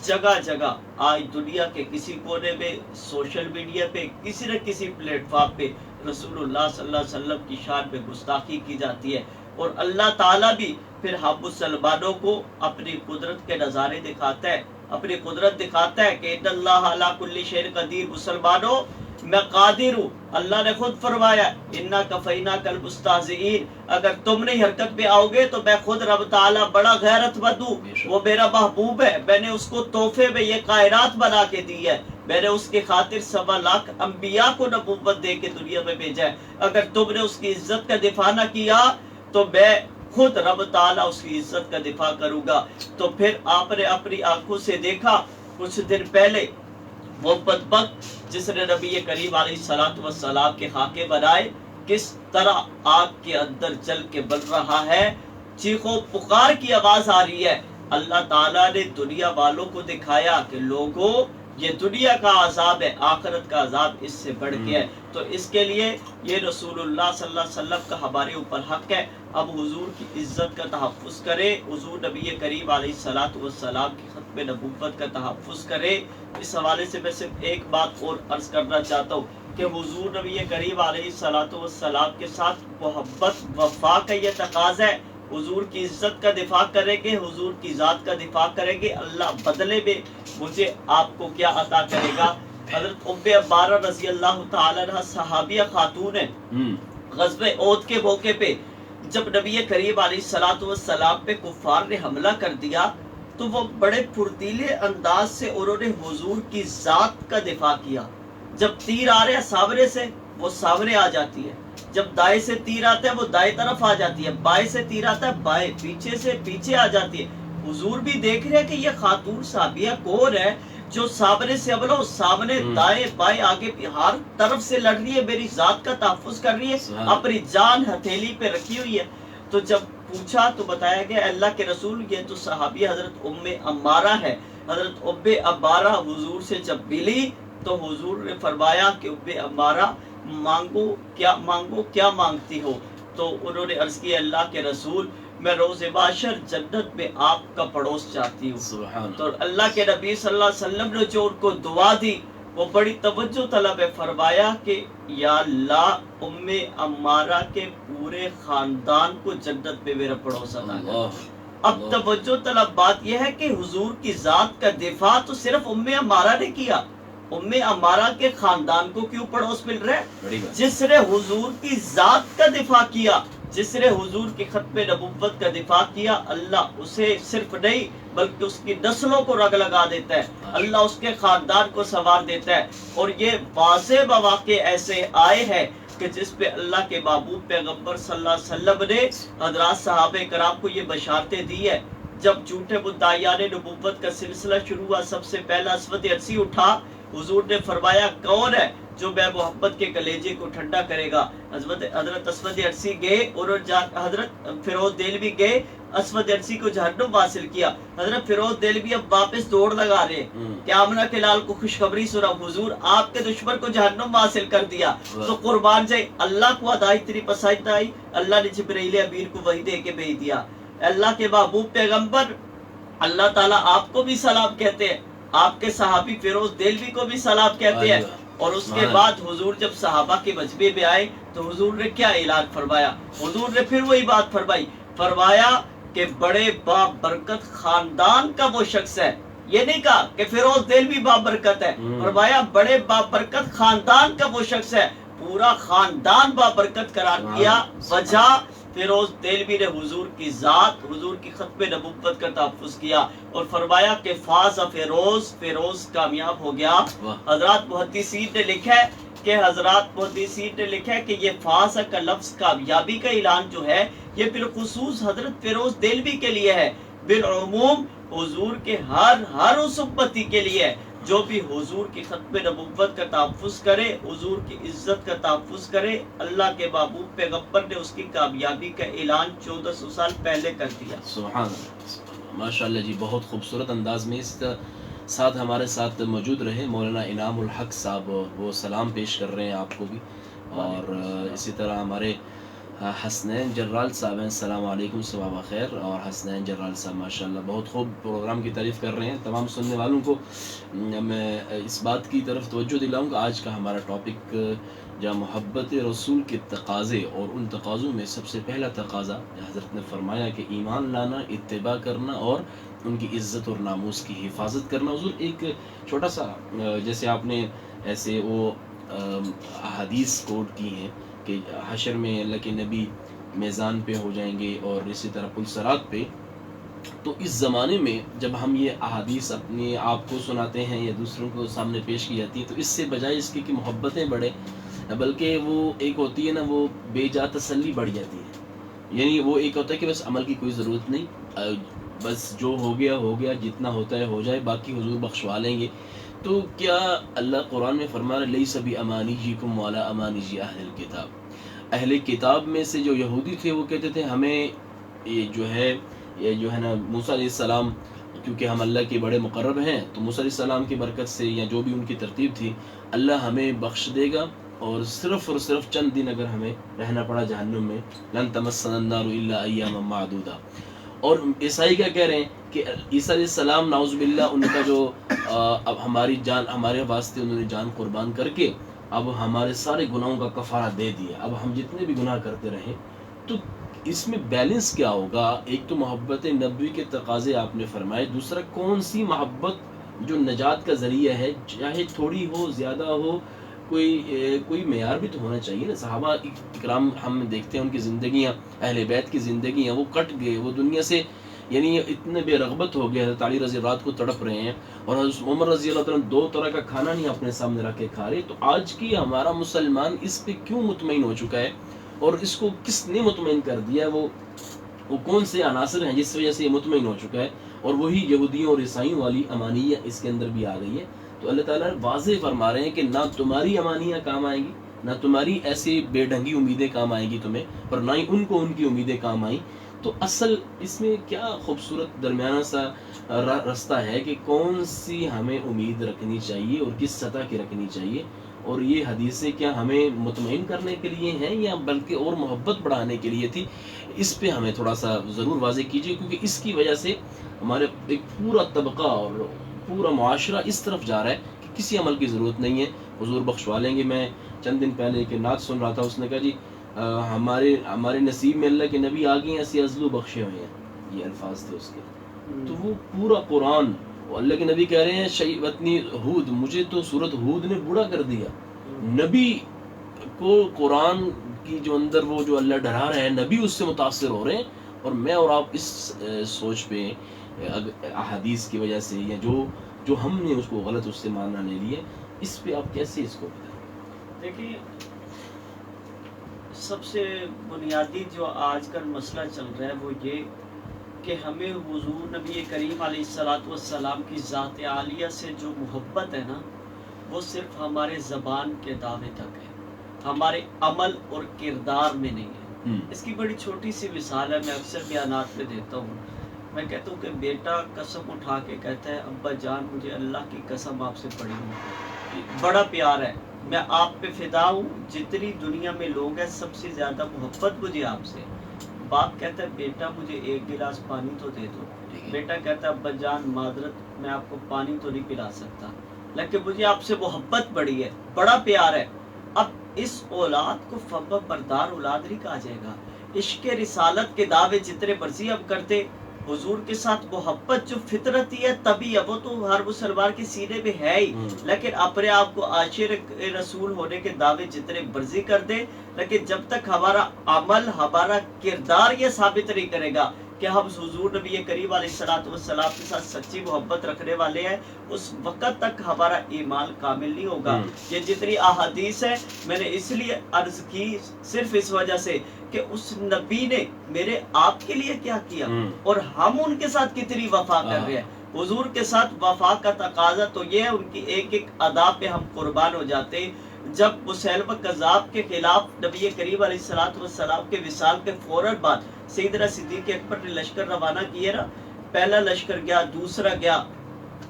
جگہ جگہ آج دنیا کے کسی کونے میں سوشل میڈیا پہ کسی نہ کسی پلیٹ فارم پہ رسول اللہ صلی اللہ علیہ وسلم کی شان میں گستاخی کی جاتی ہے، اور اللہ تعالیٰ بھی پھر ہم مسلمانوں کو اپنی قدرت کے نظارے دکھاتا ہے، اپنی قدرت دکھاتا ہے کہ ان اللہ علی کل شیء قدیر، مسلمانوں میں قادر ہوں۔ اللہ نے خود فرمایا انا کفیناک المستہزئین، اگر تم نہیں حرکت میں آؤ گے تو میں خود رب تعالیٰ بڑا غیرت مند ہوں، وہ میرا محبوب ہے، میں نے اس کو تحفے میں یہ کائنات بنا کے دی ہے، میں نے اس کی خاطر 1.25 لاکھ انبیاء کو نبوت دے کے دنیا میں بھیجا ہے، اگر تم نے اس کی عزت کا دفاع نہ کیا تو میں خود رب تعالیٰ اس کی عزت کا دفاع کروں گا۔ تو پھر آپ نے اپنی آنکھوں سے دیکھا کچھ دن پہلے وہ بدبخت جس نے نبی کریم علیہ الصلوۃ والسلام کے خاکے بنائے، کس طرح آگ کے اندر جل کے بن رہا ہے، چیخو پکار کی آواز آ رہی ہے۔ اللہ تعالیٰ نے دنیا والوں کو دکھایا کہ لوگوں یہ دنیا کا عذاب ہے، آخرت کا عذاب اس سے بڑھ کے ہے۔ تو اس کے لیے یہ رسول اللہ صلی اللہ علیہ وسلم کا ہمارے اوپر حق ہے، اب حضور کی عزت کا تحفظ کرے، حضور نبی کریم علیہ الصلوۃ والسلام کی ختم نبوت کا تحفظ کرے۔ اس حوالے سے میں صرف ایک بات اور عرض کرنا چاہتا ہوں کہ حضور نبی کریم علیہ الصلوۃ والسلام کے ساتھ محبت وفا کا یہ تقاضا ہے۔ حضور کی عزت کا دفاع کریں گے، حضور کی ذات کا دفاع کریں گے، اللہ بدلے میں مجھے آپ کو کیا عطا کرے گا۔ حضرت ام عمارہ رضی اللہ تعالی عنہ صحابیہ خاتون ہے، غزوہ احد کے موقع پہ جب نبی کریم علیہ الصلوۃ والسلام پہ کفار نے حملہ کر دیا تو وہ بڑے پھرتیلے انداز سے انہوں نے حضور کی ذات کا دفاع کیا۔ جب تیر آ رہے ہیں سامنے سے وہ سامنے آ جاتی ہے، جب دائیں سے تیر آتا ہے وہ دائیں طرف آ جاتی ہے، بائیں سے تیر آتا ہے بائیں، پیچھے سے پیچھے آ جاتی ہے۔ حضور بھی دیکھ رہے ہیں کہ یہ خاتون صحابیہ کون ہے جو سامنے سے حملہ ہو، سامنے دائیں بائیں آگے ہر طرف سے لڑ رہی ہے، میری ذات کا تحفظ کر رہی ہے، اپنی جان ہتھیلی پہ رکھی ہوئی ہے۔ تو جب پوچھا تو بتایا گیا اللہ کے رسول یہ تو صحابی حضرت ام عمارہ ہے۔ حضرت ام عمارہ حضور سے جب ملی تو حضور نے فرمایا کہ ام عمارہ مانگو کیا مانگتی ہو؟ تو انہوں نے عرض کی اللہ کے رسول میں روز معاشر جنت میں آپ کا پڑوس چاہتی ہوں۔ تو اللہ کے نبی صلی اللہ علیہ وسلم نے جو ان کو دعا دی وہ بڑی توجہ طلب ہے، فرمایا کہ یا اللہ ام عمارہ کے پورے خاندان کو جنت میں میرا پڑوس عطا کر۔ اب توجہ طلب بات یہ ہے کہ حضور کی ذات کا دفاع تو صرف ام عمارہ نے کیا، ام عمارہ کے خاندان کو کیوں پڑوس مل رہا ہے؟ جس نے حضور کی ذات کا دفاع کیا، جس نے حضور کی ختم نبوت کا دفاع کیا، اللہ اسے صرف نہیں بلکہ اس کی نسلوں کو رگ لگا دیتا ہے، اللہ اس کے خاندان کو سنوار دیتا ہے۔ اور یہ واضح مواقع ایسے آئے ہیں کہ جس پہ اللہ کے محبوب پیغمبر صلی اللہ علیہ وسلم نے حضرات صحابہ کرام کو یہ بشارتیں دی ہے۔ جب جھوٹے مدعیان نبوت کا سلسلہ شروع ہوا، سب سے پہلا اسود ارسی اٹھا، حضور نے فرمایا کون ہے جو میں محمد کے کلیجے کو ٹھنڈا کرے گا؟ حضرت اسود ارسی گئے اور حضرت فیروز دہلوی گئے، اسود ارسی کو جہنم حاصل کیا۔ حضرت فیروز دہلوی اب واپس دوڑ لگا رہے کہ آمنہ کے لال کو خوشخبری سنا، حضور آپ کے دشمن کو جہنم حاصل کر دیا۔ تو قربان جائے اللہ کو ادائی تیری پسند آئی، اللہ نے جبرائیل امین کو وحی دے کے بھیج دیا۔ اللہ کے محبوب پیغمبر اللہ تعالیٰ آپ کو بھی سلام کہتے ہیں، آپ کے صحابی فیروز دہلوی کو بھی سلام کہتے ہیں۔ اور اس کے بعد حضور جب صحابہ کے مجمع میں آئے تو حضور نے کیا اعلان فرمایا؟ حضور نے پھر وہی بات فرمائی، فرمایا کہ بڑے بابرکت خاندان کا وہ شخص ہے۔ یہ نہیں کہا کہ فیروز دہلوی بابرکت ہے، فرمایا بڑے بابرکت خاندان کا وہ شخص ہے، پورا خاندان بابرکت قرار کیا۔ وجہ فیروز دہلوی نے حضور کی ذات، حضور کی ختم نبوت کا تحفظ کیا اور فرمایا کہ فاز فیروز کامیاب ہو گیا۔ حضرات محدثین نے لکھا ہے کہ یہ فاز کا لفظ کامیابی کا اعلان جو ہے یہ بالخصوص حضرت فیروز دہلوی کے لیے ہے، بالعموم حضور کے ہر اس امتی کے لیے ہے جو بھی حضور کی ختم نبوت کا تحفظ کرے، حضور کی عزت کا تحفظ کرے۔ اللہ کے محبوب پیغمبر نے اس کی کامیابی کا اعلان 1400 سال پہلے کر دیا۔ سبحان اللہ، ماشاءاللہ جی، بہت خوبصورت انداز میں اس ساتھ ہمارے ساتھ موجود رہے مولانا انعام الحق صاحب، وہ سلام پیش کر رہے ہیں آپ کو بھی، اور اسی طرح ہمارے حسنین جرال صاحب ہیں، السلام علیکم، صبح بخیر۔ اور حسنین جرال صاحب ماشاءاللہ بہت خوب پروگرام کی تعریف کر رہے ہیں۔ تمام سننے والوں کو میں اس بات کی طرف توجہ دلاؤں گا، آج کا ہمارا ٹاپک جہاں محبت رسول کے تقاضے، اور ان تقاضوں میں سب سے پہلا تقاضا حضرت نے فرمایا کہ ایمان لانا، اتباع کرنا اور ان کی عزت اور ناموس کی حفاظت کرنا۔ حضور ایک چھوٹا سا جیسے آپ نے ایسے وہ حدیث کوٹ کی ہیں کہ حشر میں اللہ کے نبی میزان پہ ہو جائیں گے اور اسی طرح پلسرات پہ، تو اس زمانے میں جب ہم یہ احادیث اپنے آپ کو سناتے ہیں یا دوسروں کو سامنے پیش کی جاتی ہے تو اس سے بجائے اس کی کہ محبتیں بڑھے، بلکہ وہ ایک ہوتی ہے نا، وہ بے جا تسلی بڑھ جاتی ہے۔ یعنی وہ ایک ہوتا ہے کہ بس عمل کی کوئی ضرورت نہیں، بس جو ہو گیا، جتنا ہوتا ہے ہو جائے، باقی حضور بخشوا لیں گے۔ تو کیا اللہ قرآن میں فرما رہا ہے لیس بامانیکم ولا امانی اہل الکتاب، اہل کتاب میں سے جو یہودی تھے وہ کہتے تھے ہمیں یہ جو ہے نا موسیٰ علیہ السلام، کیونکہ ہم اللہ کے بڑے مقرب ہیں تو موسیٰ علیہ السلام کی برکت سے یا جو بھی ان کی ترتیب تھی اللہ ہمیں بخش دے گا، اور صرف چند دن اگر ہمیں رہنا پڑا جہنم میں، لن تمسنا النار الا ایاما معدودا۔ اور عیسائی کیا کہہ رہے ہیں کہ عیسیٰ علیہ السلام نعوذ باللہ ان کا جو اب ہماری جان، ہمارے واسطے انہوں نے جان قربان کر کے اب ہمارے سارے گناہوں کا کفارہ دے دیا، اب ہم جتنے بھی گناہ کرتے رہیں تو اس میں بیلنس کیا ہوگا؟ ایک تو محبت نبوی کے تقاضے آپ نے فرمائے، دوسرا کون سی محبت جو نجات کا ذریعہ ہے، چاہے تھوڑی ہو زیادہ ہو، کوئی معیار بھی تو ہونا چاہیے نا۔ صحابہ اکرام ہم دیکھتے ہیں ان کی زندگیاں، اہل بیت کی زندگیاں، وہ کٹ گئے، وہ دنیا سے یعنی اتنے بے رغبت ہو گئے، حضرت علی رضی اللہ رات کو تڑپ رہے ہیں، اور حضرت عمر رضی اللہ تعالیٰ 2 طرح کا کھانا نہیں اپنے سامنے رکھ کے کھا رہے۔ تو آج کی ہمارا مسلمان اس پہ کیوں مطمئن ہو چکا ہے، اور اس کو کس نے مطمئن کر دیا؟ وہ کون سے عناصر ہیں جس وجہ سے یہ مطمئن ہو چکا ہے؟ اور وہی یہودیوں اور عیسائیوں والی امانیہ اس کے اندر بھی آ گئی ہے۔ تو اللہ تعالیٰ واضح فرما رہے ہیں کہ نہ تمہاری امانیاں کام آئیں گی، نہ تمہاری ایسی بے ڈھنگی امیدیں کام آئیں گی تمہیں، اور نہ ہی ان کو ان کی امیدیں کام آئیں۔ تو اصل اس میں کیا خوبصورت درمیانہ سا رستہ ہے کہ کون سی ہمیں امید رکھنی چاہیے اور کس سطح کی رکھنی چاہیے، اور یہ حدیثیں کیا ہمیں مطمئن کرنے کے لیے ہیں یا بلکہ اور محبت بڑھانے کے لیے تھی؟ اس پہ ہمیں تھوڑا سا ضرور واضح کیجیے، کیونکہ اس کی وجہ سے ہمارے ایک پورا طبقہ اور پورا معاشرہ اس طرف جا رہا ہے کہ کسی عمل کی ضرورت نہیں ہے، حضور بخشوا لیں گے۔ میں چند دن پہلے ایک نعت سن رہا تھا، اس نے کہا جی ہمارے نصیب میں اللہ کے نبی آ گئے ہیں، ایسی ازلو بخشے ہوئے ہیں، یہ الفاظ تھے اس کے۔ تو وہ پورا قرآن، اللہ کے نبی کہہ رہے ہیں شہید وطنی ہود، مجھے تو سورت ہود نے بوڑھا کر دیا۔ نبی کو قرآن کی جو اندر وہ جو اللہ ڈرا رہا ہے، نبی اس سے متاثر ہو رہے ہیں، اور میں اور آپ اس سوچ پہ احادیث کی وجہ سے یا جو ہم نے اس کو غلط اس سے ماننا لے لیا، اس پہ آپ کیسے اس کو بتائیں؟ دیکھیے، سب سے بنیادی جو آج کل مسئلہ چل رہا ہے وہ یہ کہ ہمیں حضور نبی کریم علیہ الصلوۃ والسلام کی ذات عالیہ سے جو محبت ہے نا، وہ صرف ہمارے زبان کے دعوے تک ہے، ہمارے عمل اور کردار میں نہیں ہے۔ اس کی بڑی چھوٹی سی مثال ہے، میں اکثر بیانات میں دیتا ہوں۔ میں کہتا ہوں کہ بیٹا قسم اٹھا کے کہتا ہے ابا جان مجھے اللہ کی قسم آپ سے بڑی بڑا پیار ہے، میں آپ پہ فدا ہوں، جتنی دنیا میں لوگ ہیں سب سے زیادہ محبت مجھے آپ سے۔ باپ کہتا ہے بیٹا مجھے 1 گلاس پانی تو دے دو۔ بیٹا کہتا ہے ابا جان معذرت میں آپ کو پانی تو نہیں پلا سکتا، لیکن مجھے آپ سے محبت بڑی ہے، بڑا پیار ہے۔ اب اس اولاد کو فرما بردار اولاد نہیں کہا جائے گا۔ عشق رسالت کے دعوے جتنے مرضی اب کرتے، حضور کے ساتھ محبت جو فطرتی ہے طبی ہے، وہ تو ہر مسلمان کے سینے میں ہے ہی، لیکن اپنے آپ کو عاشق رسول ہونے کے دعوے جتنے مرضی کر دے، لیکن جب تک ہمارا عمل، ہمارا کردار یہ ثابت نہیں کرے گا کہ ہم حضور نبی کریم علیہ الصلوۃ والسلام کے ساتھ سچی محبت رکھنے والے ہیں، اس وقت تک ہمارا ایمان کامل نہیں ہوگا۔ یہ جتنی احادیث ہے میں نے اس لیے عرض کی صرف اس وجہ سے کہ اس نبی نے میرے آپ کے لیے کیا کیا اور ہم ان کے ساتھ کتنی وفا کر رہے ہیں۔ حضور کے ساتھ وفا کا تقاضا تو یہ ہے، ان کی ایک ایک ادا پہ ہم قربان ہو جاتے۔ جب مسیلمہ کذاب کے خلاف نبی کریم علیہ الصلوۃ والسلام کے وصال کے فوراً بعد سیدنا صدیق اکبر نے لشکر روانہ کیے نا، پہلا لشکر گیا، دوسرا گیا،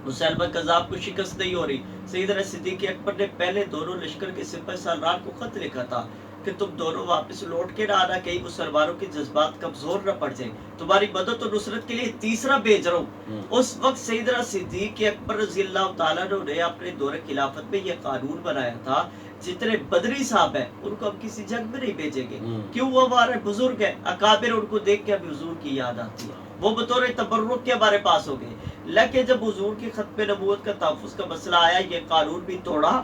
مسیلمہ کذاب کو شکست نہیں ہو رہی، سیدنا صدیق اکبر نے پہلے دونوں لشکر کے سپہ سالار کو خط لکھا تھا کہ تم دونوں واپس لوٹ کے نہ آنا، کہیں مسلمانوں کے جذبات کمزور نہ پڑ جائیں، تمہاری مدد اور نصرت کے لیے تیسرا بھیج رہا ہوں۔ اس وقت سیدنا صدیق اکبر رضی اللہ تعالیٰ نے اپنے دور خلافت میں یہ قانون بنایا تھا، جتنے بدری صاحب ہیں ان کو ہم کسی جنگ میں نہیں بھیجیں گے، کیوں؟ وہ ہمارے بزرگ ہیں، اکابر، ان کو دیکھ کے ہمیں حضور کی یاد آتی ہے، وہ بطور تبرک کے ہمارے پاس ہو گئے۔ لیکن جب حضور کی ختم نبوت کا تحفظ کا مسئلہ آیا، یہ قانون بھی توڑا،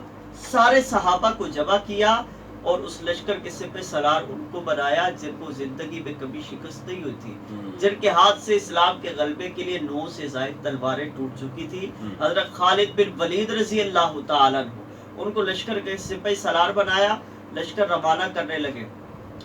سارے صحابہ کو جمع کیا اور اس لشکر کے سپہ سالار ان کو بنایا جن کو زندگی میں کبھی شکست نہیں ہوئی تھی، جن کے ہاتھ سے اسلام کے غلبے کے لیے 9 سے زائد تلواریں ٹوٹ چکی تھی۔ حضرت خالد بن ولید رضی اللہ تعالیٰ عنہ ان کو لشکر کے سپہ سالار بنایا، لشکر روانہ کرنے لگے۔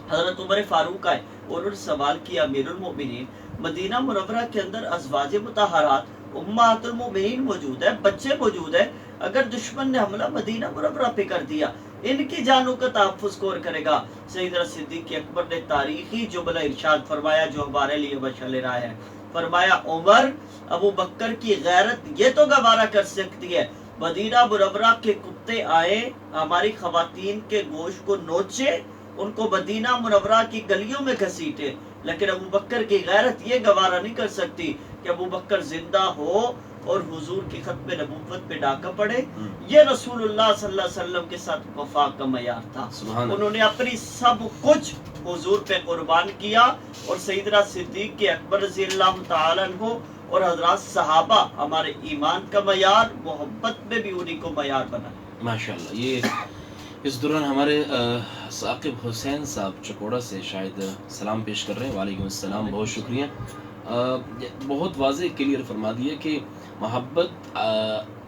حضرت عمر فاروق آئے اور انہوں نے سوال کیا، امیر المؤمنین مدینہ منورہ کے اندر ازواج مطہرات امہات المؤمنین موجود ہے، بچے موجود ہیں، اگر دشمن نے حملہ مدینہ منورہ پہ کر دیا، ان کی جانوں کا تحفظ کون کرے گا؟ سیدنا صدیق اکبر نے تاریخی جملہ ارشاد فرمایا جو ہمارے لیے مشعل راہ ہے. فرمایا عمر، ابو بکر کی غیرت یہ تو گوارا کر سکتی ہے مدینہ منورہ کے کتے آئے ہماری خواتین کے گوشت کو نوچے، ان کو مدینہ منورہ کی گلیوں میں گھسیٹے، لیکن ابو بکر کی غیرت یہ گوارا نہیں کر سکتی کہ ابو بکر زندہ ہو اور حضور کی ختم نبوت پہ ڈاکہ پڑے. یہ رسول اللہ صلی اللہ علیہ وسلم کے ساتھ وفا کا معیار تھا. انہوں نے اپنی سب کچھ حضور پہ قربان کیا، اور سیدنا صدیق اکبر رضی اللہ تعالی عنہ اور حضرات صحابہ ہمارے ایمان کا معیار، محبت میں بھی انہی کو معیار بنا. ماشاءاللہ. یہ اس دوران ہمارے ثاقب حسین صاحب چکوڑا سے شاید سلام پیش کر رہے ہیں. وعلیکم السلام، بہت شکریہ. بہت واضح کلیئر فرما دیا کہ محبت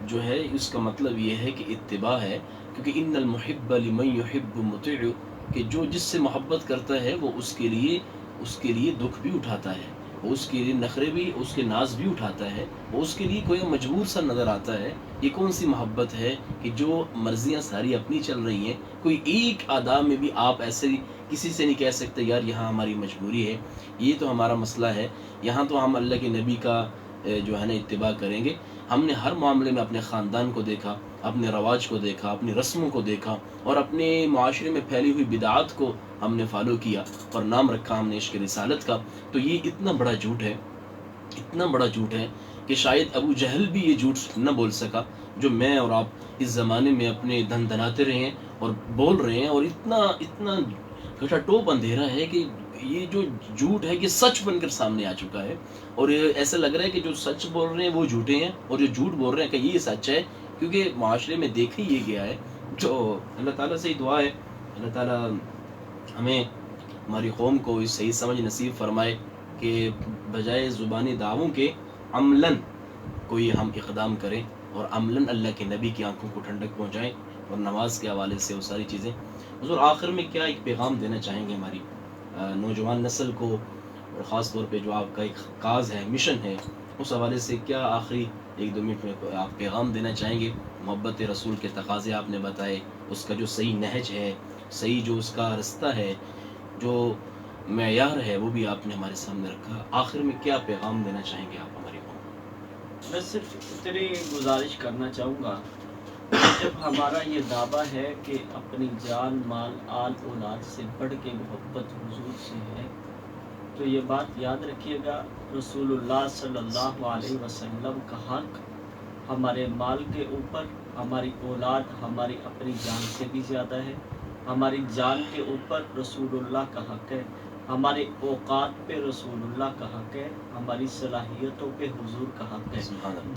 جو ہے اس کا مطلب یہ ہے کہ اتباع ہے، کیونکہ ان المحب لمن یحب مطیع، کہ جو جس سے محبت کرتا ہے وہ اس کے لیے دکھ بھی اٹھاتا ہے، وہ اس کے لیے نخرے بھی، اس کے ناز بھی اٹھاتا ہے، وہ اس کے لیے کوئی مجبور سا نظر آتا ہے. یہ کون سی محبت ہے کہ جو مرضیاں ساری اپنی چل رہی ہیں، کوئی ایک آداب میں بھی آپ ایسے کسی سے نہیں کہہ سکتے یار یہاں ہماری مجبوری ہے، یہ تو ہمارا مسئلہ ہے، یہاں تو ہم اللہ کے نبی کا جو ہے نا اتباع کریں گے. ہم نے ہر معاملے میں اپنے خاندان کو دیکھا، اپنے رواج کو دیکھا، اپنی رسموں کو دیکھا، اور اپنے معاشرے میں پھیلی ہوئی بدعات کو ہم نے فالو کیا، اور نام رکھا ہم نے عشق رسالت کا. تو یہ اتنا بڑا جھوٹ ہے، اتنا بڑا جھوٹ ہے کہ شاید ابو جہل بھی یہ جھوٹ نہ بول سکا جو میں اور آپ اس زمانے میں اپنے دھن دھناتے رہے ہیں اور بول رہے ہیں. اور اتنا گھٹا ٹوپ اندھیرا ہے کہ یہ جو جھوٹ ہے یہ سچ بن کر سامنے آ چکا ہے، اور ایسا لگ رہا ہے کہ جو سچ بول رہے ہیں وہ جھوٹے ہیں، اور جو جھوٹ بول رہے ہیں کہ یہ سچ ہے، کیونکہ معاشرے میں دیکھ ہی یہ گیا ہے. تو اللہ تعالیٰ سے ہی دعا ہے اللہ تعالیٰ ہمیں ہماری قوم کو اس صحیح سمجھ نصیب فرمائے کہ بجائے زبانی دعووں کے عملاً کوئی ہم اقدام کریں، اور عملاً اللہ کے نبی کی آنکھوں کو ٹھنڈک پہنچائیں، اور نماز کے حوالے سے وہ ساری چیزیں. حضور آخر میں کیا ایک پیغام دینا چاہیں گے ہماری نوجوان نسل کو، اور خاص طور پہ جو آپ کا ایک کاز ہے، مشن ہے، اس حوالے سے کیا آخری 1-2 منٹ میں آپ پیغام دینا چاہیں گے؟ محبت رسول کے تقاضے آپ نے بتائے، اس کا جو صحیح نہج ہے، صحیح جو اس کا رستہ ہے، جو معیار ہے، وہ بھی آپ نے ہمارے سامنے رکھا. آخر میں کیا پیغام دینا چاہیں گے آپ ہماری قوم؟ میں صرف اتنی گزارش کرنا چاہوں گا، جب ہمارا یہ دعویٰ ہے کہ اپنی جان، مال، آل اولاد سے بڑھ کے محبت حضور سے ہے، تو یہ بات یاد رکھیے گا، رسول اللہ صلی اللہ علیہ وسلم کا حق ہمارے مال کے اوپر، ہماری اولاد ہماری اپنی جان سے بھی زیادہ ہے. ہماری جان کے اوپر رسول اللہ کا حق ہے، ہمارے اوقات پہ رسول اللہ کا حق ہے، ہماری صلاحیتوں پہ حضور کا حق ہے.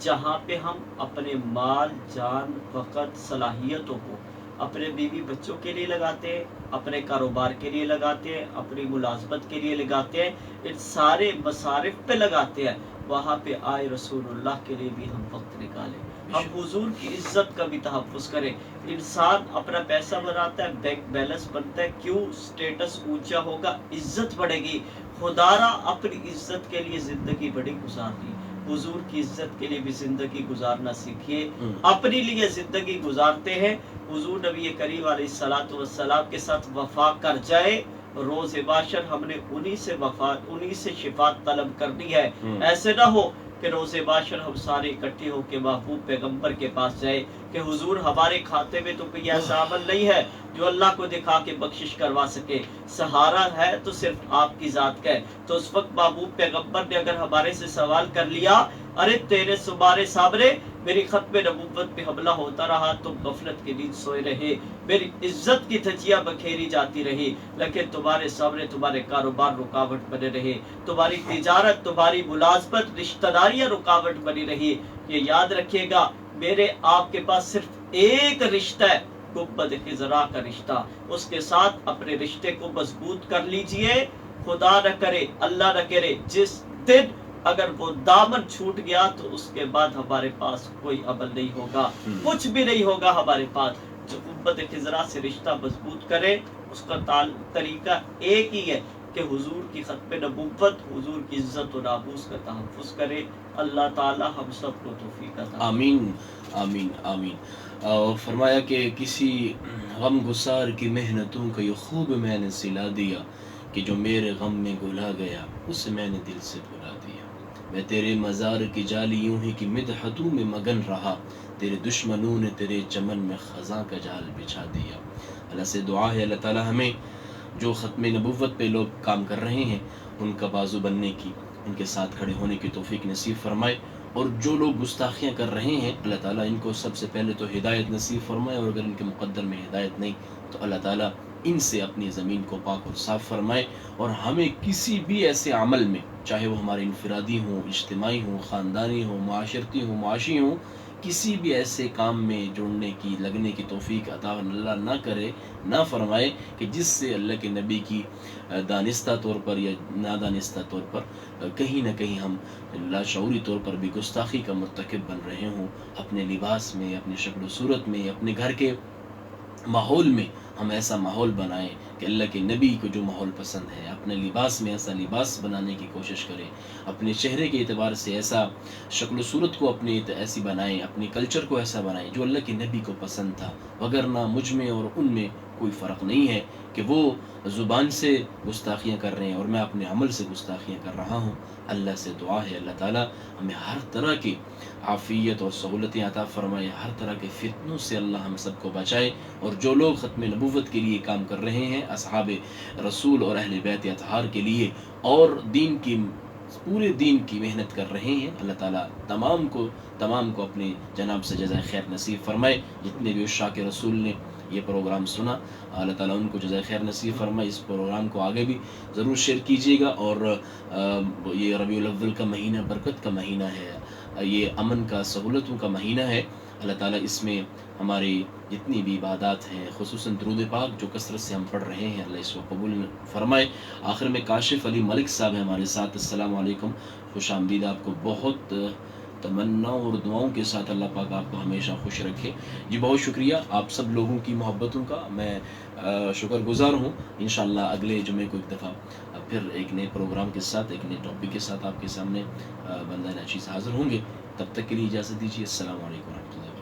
جہاں پہ ہم اپنے مال، جان، وقت، صلاحیتوں کو اپنے بیوی بچوں کے لیے لگاتے ہیں، اپنے کاروبار کے لیے لگاتے ہیں، اپنی ملازمت کے لیے لگاتے ہیں، ان سارے مصارف پہ لگاتے ہیں، وہاں پہ آئے رسول اللہ کے لیے بھی ہم وقت نکالیں، ہم حضور کی عزت کا بھی تحفظ کریں. انسان اپنا پیسہ بناتا ہے، بینک بیلنس بنتا ہے، کیوں؟ سٹیٹس اونچا ہوگا، عزت بڑھے گی. خدارا اپنی عزت کے لیے زندگی بڑی گزارنی، حضور کی عزت کے لیے بھی زندگی گزارنا سیکھیے. اپنی لیے زندگی گزارتے ہیں، حضور نبی کریم علیہ الصلوۃ والسلام کے ساتھ وفا کر جائے. روز باشر ہم نے انہی سے شفاعت طلب کرنی ہے. ایسے نہ ہو کہ روز باشر ہم سارے اکٹھے ہو کے محبوب پیغمبر کے پاس جائے کہ حضور ہمارے کھاتے میں تو کوئی ایسا عمل نہیں ہے جو اللہ کو دکھا کے بخشش کروا سکے، سہارا ہے تو صرف آپ کی ذات کا ہے. تو اس وقت محبوب پیغمبر نے اگر ہمارے سے سوال کر لیا، ارے تیرے تمہارے سامنے میری ختم نبوت پہ حملہ ہوتا رہا، تم غفلت کی نیند سوئے رہے، میری عزت کی دھجیاں بکھیری جاتی رہی، لیکن تمہارے سامنے تمہارے کاروبار رکاوٹ بنے رہے، تمہاری تجارت، تمہاری ملازمت، رشتہ داریاں رکاوٹ بنی رہی. یہ یاد رکھیے گا، میرے آپ کے پاس صرف ایک رشتہ ہے، گنبد خضرا کا رشتہ. اس کے ساتھ اپنے رشتے کو مضبوط کر لیجئے. خدا نہ کرے، اللہ نہ کرے، جس دن اگر وہ دامن چھوٹ گیا تو اس کے بعد ہمارے پاس کوئی عمل نہیں ہوگا، کچھ بھی نہیں ہوگا ہمارے پاس. جو گنبد خضرا سے رشتہ مضبوط کرے، اس کا طریقہ ایک ہی ہے کہ حضور کی ختم نبوت، حضور کی عزت و ناموس کا تحفظ کرے۔ اللہ تعالی ہم سب کو توفیق عطا فرمائے۔ آمین آمین آمین۔ اور فرمایا کہ کسی غم گسار کی محنتوں کا یہ خوب میں نے سلا دیا، کہ جو میرے غم میں گھلا گیا اسے میں نے دل سے بھلا دیا۔ میں تیرے مزار کی جالیوں ہی کی مدحتوں میں مگن رہا، تیرے دشمنوں نے تیرے چمن میں خزاں کا جال بچھا دیا۔ اللہ سے دعا ہے اللہ تعالی ہمیں جو ختم نبوت پہ لوگ کام کر رہے ہیں ان کا بازو بننے کی، ان کے ساتھ کھڑے ہونے کی توفیق نصیب فرمائے، اور جو لوگ گستاخیاں کر رہے ہیں اللہ تعالیٰ ان کو سب سے پہلے تو ہدایت نصیب فرمائے، اور اگر ان کے مقدر میں ہدایت نہیں تو اللہ تعالیٰ ان سے اپنی زمین کو پاک اور صاف فرمائے، اور ہمیں کسی بھی ایسے عمل میں، چاہے وہ ہمارے انفرادی ہوں، اجتماعی ہوں، خاندانی ہوں، معاشرتی ہوں، معاشی ہوں، کسی بھی ایسے کام میں جڑنے کی، لگنے کی توفیق عطا اللہ نہ کرے، نہ فرمائے کہ جس سے اللہ کے نبی کی دانستہ طور پر یا نادانستہ طور پر کہیں نہ کہیں ہم لاشعوری طور پر بھی گستاخی کا مرتکب بن رہے ہوں، اپنے لباس میں، اپنی شکل و صورت میں، اپنے گھر کے ماحول میں ہم ایسا ماحول بنائیں کہ اللہ کے نبی کو جو ماحول پسند ہے، اپنے لباس میں ایسا لباس بنانے کی کوشش کریں، اپنے چہرے کے اعتبار سے ایسا شکل و صورت کو اپنی ایسی بنائیں، اپنے کلچر کو ایسا بنائیں جو اللہ کے نبی کو پسند تھا، وگرنہ مجھ میں اور ان میں کوئی فرق نہیں ہے کہ وہ زبان سے گستاخیاں کر رہے ہیں اور میں اپنے عمل سے گستاخیاں کر رہا ہوں۔ اللہ سے دعا ہے اللہ تعالیٰ ہمیں ہر طرح کی عافیت اور سہولتیں عطا فرمائے، ہر طرح کے فتنوں سے اللہ ہم سب کو بچائے، اور جو لوگ ختم نبوت کے لیے کام کر رہے ہیں، اصحاب رسول اور اہل بیت اطہار کے لیے، اور پورے دین کی محنت کر رہے ہیں، اللہ تعالیٰ تمام کو اپنے جناب سے جزائے خیر نصیب فرمائے۔ جتنے بھی عشاق رسول نے یہ پروگرام سنا، اللہ تعالیٰ ان کو جزائے خیر نصیب فرمائے۔ اس پروگرام کو آگے بھی ضرور شیئر کیجیے گا، اور یہ ربیع الاول کا مہینہ برکت کا مہینہ ہے، یہ امن کا، سہولتوں کا مہینہ ہے۔ اللہ تعالیٰ اس میں ہماری جتنی بھی عبادات ہیں، خصوصاً درود پاک جو کثرت سے ہم پڑھ رہے ہیں، اللہ اس کو قبول فرمائے۔ آخر میں کاشف علی ملک صاحب ہیں ہمارے ساتھ۔ السلام علیکم، خوش آمدید۔ آپ کو بہت تمنا اور دعاؤں کے ساتھ اللہ پاک آپ کو ہمیشہ خوش رکھے۔ جی بہت شکریہ آپ سب لوگوں کی محبتوں کا، میں شکر گزار ہوں۔ انشاءاللہ اگلے جمعے کو ایک دفعہ پھر ایک نئے پروگرام کے ساتھ، ایک نئے ٹاپک کے ساتھ آپ کے سامنے بندہ ناچیز حاضر ہوں گے۔ تب تک کے لیے اجازت دیجیے۔ السلام علیکم ورحمۃ اللہ۔